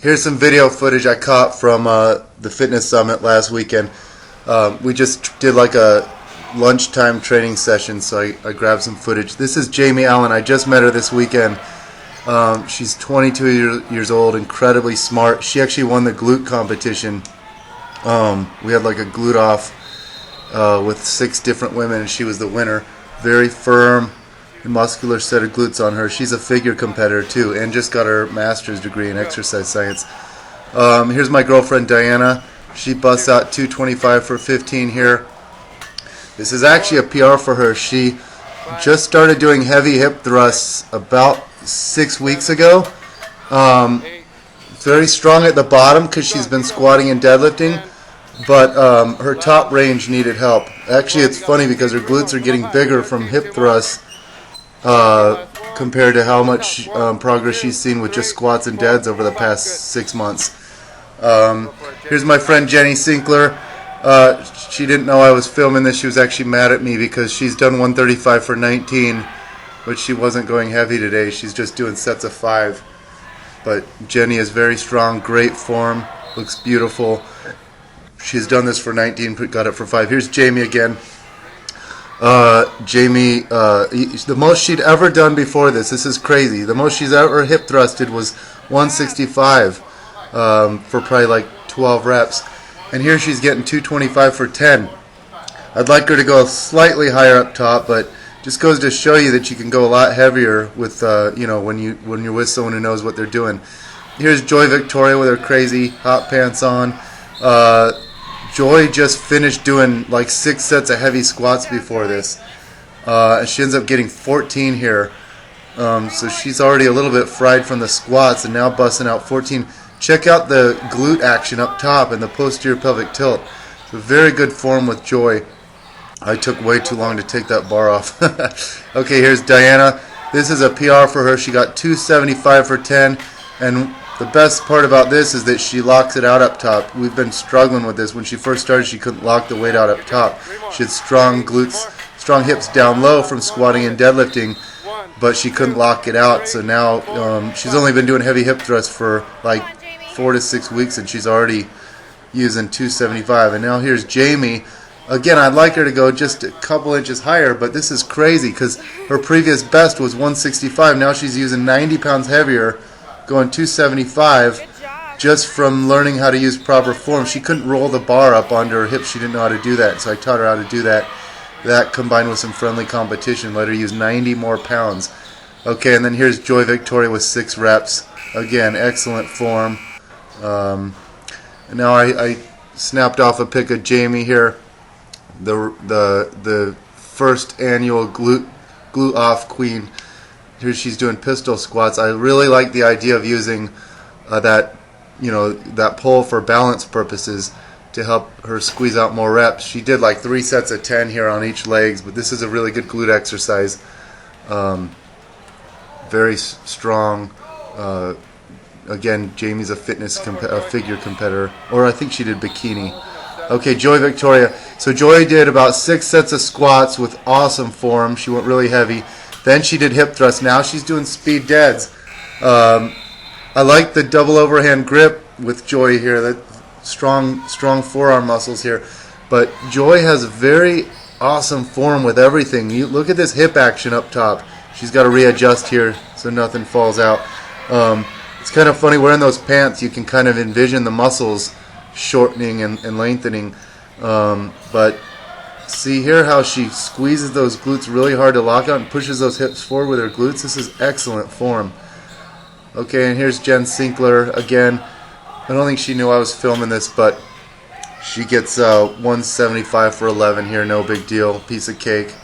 Here's some video footage I caught from the fitness summit last weekend. We just did like a lunchtime training session, so I grabbed some footage. This is Jamie Allan. I just met her this weekend. She's 22 years old, incredibly smart. She actually won the glute competition. We had like a glute off with 6 different women, and she was the winner. Very firm, muscular set of glutes on her. She's a figure competitor too, and just got her master's degree in exercise science. Here's my girlfriend Diana. She busts out 225 for 15 here. This is actually a PR for her. She just started doing heavy hip thrusts about 6 weeks ago. Very strong at the bottom because she's been squatting and deadlifting, but her top range needed help. Actually, it's funny because her glutes are getting bigger from hip thrusts compared to how much progress she's seen with just squats and deads over the past 6 months. Here's my friend Jenny Sinkler. She didn't know I was filming this. She was actually mad at me because she's done 135 for 19, but she wasn't going heavy today. She's just doing sets of 5. But Jenny is very strong, great form, looks beautiful. She's done this for 19, got it for 5. Here's Jamie again. Jamie, the most she'd ever done before this is crazy. The most she's ever hip thrusted was 165 for probably like 12 reps. And here she's getting 225 for 10. I'd like her to go slightly higher up top, but just goes to show you that you can go a lot heavier with, when you're with someone who knows what they're doing. Here's Joy Victoria with her crazy hot pants on. Joy just finished doing like 6 sets of heavy squats before this. She ends up getting 14 here. So she's already a little bit fried from the squats and now busting out 14. Check out the glute action up top and the posterior pelvic tilt. It's a very good form with Joy. I took way too long to take that bar off. Okay, here's Diana. This is a PR for her. She got 275 for 10. And the best part about this is that she locks it out up top. We've been struggling with this. When she first started, she couldn't lock the weight out up top. She had strong glutes, strong hips down low from squatting and deadlifting, but she couldn't lock it out. So now she's only been doing heavy hip thrusts for like 4 to 6 weeks, and she's already using 275. And now here's Jamie. Again, I'd like her to go just a couple inches higher, but this is crazy because her previous best was 165. Now she's using 90 pounds heavier, going 275 just from learning how to use proper form. She couldn't roll the bar up onto her hips. She didn't know how to do that, so I taught her how to do that. That combined with some friendly competition let her use 90 more pounds. Okay, and then here's Joy Victoria with 6 reps. Again, excellent form. And now I snapped off a pic of Jamie here, the first annual glute off queen. Here she's doing pistol squats. I really like the idea of using that pole for balance purposes to help her squeeze out more reps. She did like 3 sets of 10 here on each legs, but this is a really good glute exercise. Very strong. Again, Jamie's a figure competitor, or I think she did bikini. Okay, Joy Victoria. So Joy did about 6 sets of squats with awesome form. She went really heavy. Then she did hip thrusts. Now she's doing speed deads. I like the double overhand grip with Joy here. That strong forearm muscles here. But Joy has very awesome form with everything. You look at this hip action up top. She's got to readjust here so nothing falls out. It's kind of funny wearing those pants. You can kind of envision the muscles shortening and lengthening. But see here how she squeezes those glutes really hard to lock out and pushes those hips forward with her glutes. This is excellent form. Okay, and here's Jen Sinkler again. I don't think she knew I was filming this, but she gets 175 for 11 here. No big deal. Piece of cake.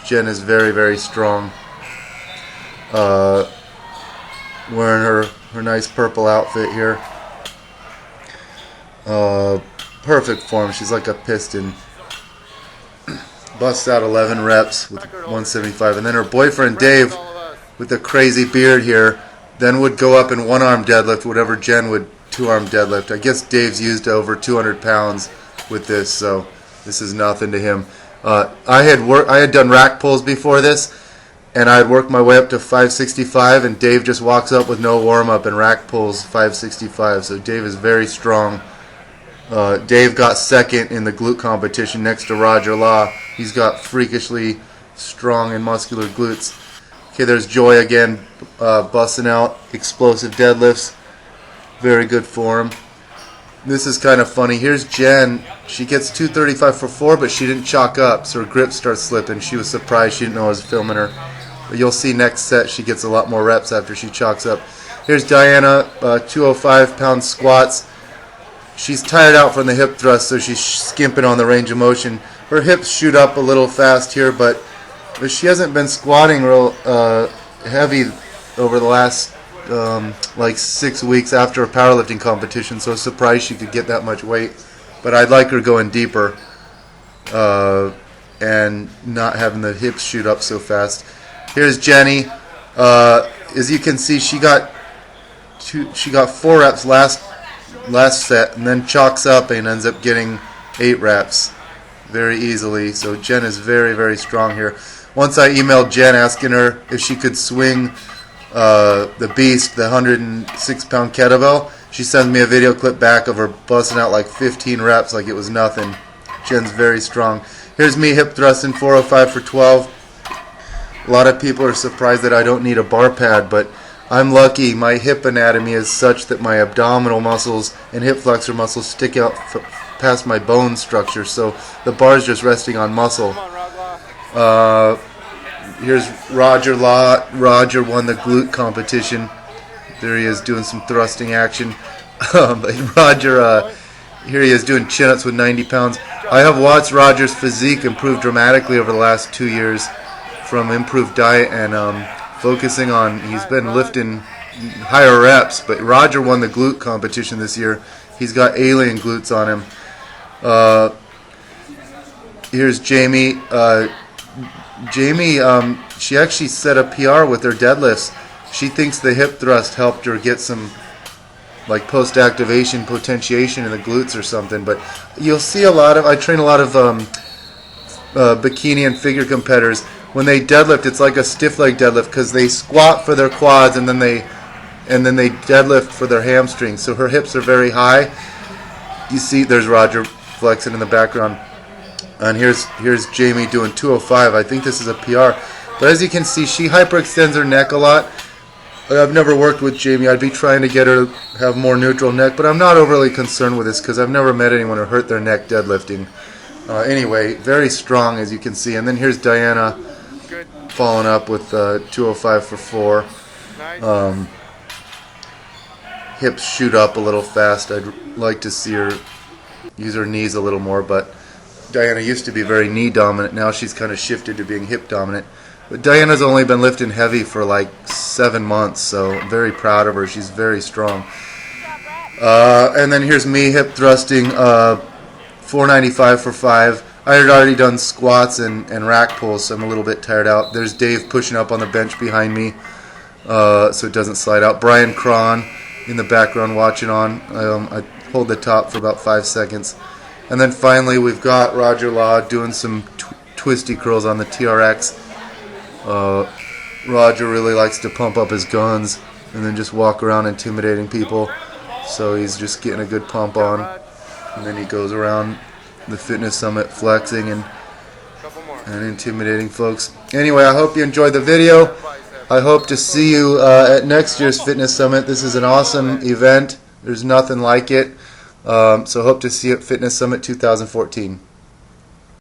Jen is very, very strong. Wearing her nice purple outfit here. Perfect form. She's like a piston. Busts out 11 reps with 175. And then her boyfriend Dave, with the crazy beard here, then would go up in 1-arm deadlift, whatever Jen would 2-arm deadlift. I guess Dave's used over 200 pounds with this, so this is nothing to him. I had done rack pulls before this, and I'd work my way up to 565, and Dave just walks up with no warm-up and rack pulls 565. So Dave is very strong. Dave got second in the glute competition next to Roger Law. He's got freakishly strong and muscular glutes. Okay, there's Joy again, busting out explosive deadlifts. Very good form. This is kind of funny. Here's Jen. She gets 235 for 4, but she didn't chalk up, so her grip starts slipping. She was surprised. She didn't know I was filming her. But you'll see next set she gets a lot more reps after she chalks up. Here's Diana, 205-pound squats. She's tired out from the hip thrust, so she's skimping on the range of motion. Her hips shoot up a little fast here, but she hasn't been squatting real heavy over the last like 6 weeks after a powerlifting competition, so I was surprised she could get that much weight. But I'd like her going deeper and not having the hips shoot up so fast. Here's Jenny. As you can see, she got 4 reps last set, and then chalks up and ends up getting 8 reps very easily. So Jen is very, very strong here. Once I emailed Jen asking her if she could swing the beast, the 106-pound kettlebell, she sends me a video clip back of her busting out like 15 reps like it was nothing. Jen's very strong. Here's me hip thrusting 405 for 12. A lot of people are surprised that I don't need a bar pad, but I'm lucky. My hip anatomy is such that my abdominal muscles and hip flexor muscles stick out past my bone structure, so the bar is just resting on muscle. Here's Roger Law. Roger won the glute competition. There he is doing some thrusting action. But Roger, here he is doing chin-ups with 90 pounds. I have watched Roger's physique improve dramatically over the last 2 years from improved diet and focusing on, he's been lifting higher reps, but Roger won the glute competition this year. He's got alien glutes on him. Here's Jamie. Jamie, she actually set a PR with her deadlifts. She thinks the hip thrust helped her get some like post-activation potentiation in the glutes or something, but you'll see a lot of, I train a lot of bikini and figure competitors. When they deadlift, it's like a stiff leg deadlift because they squat for their quads and then they deadlift for their hamstrings. So her hips are very high. You see, there's Roger flexing in the background, and here's Jamie doing 205. I think this is a PR, but as you can see, she hyperextends her neck a lot. I've never worked with Jamie. I'd be trying to get her to have more neutral neck, but I'm not overly concerned with this because I've never met anyone who hurt their neck deadlifting. Anyway, very strong as you can see. And then here's Diana following up with 205 for 4. Hips shoot up a little fast. I'd like to see her use her knees a little more, but Diana used to be very knee dominant. Now she's kind of shifted to being hip dominant. But Diana's only been lifting heavy for like 7 months, so I'm very proud of her. She's very strong. And then here's me hip thrusting 495 for 5. I had already done squats and rack pulls, so I'm a little bit tired out. There's Dave pushing up on the bench behind me so it doesn't slide out. Brian Cron in the background watching on. I hold the top for about 5 seconds. And then finally we've got Roger Law doing some twisty curls on the TRX. Roger really likes to pump up his guns and then just walk around intimidating people. So he's just getting a good pump on. And then he goes around the fitness summit flexing and intimidating folks. Anyway, I hope you enjoyed the video. I hope to see you at next year's fitness summit. This is an awesome event. There's nothing like it. So hope to see you at Fitness Summit 2014.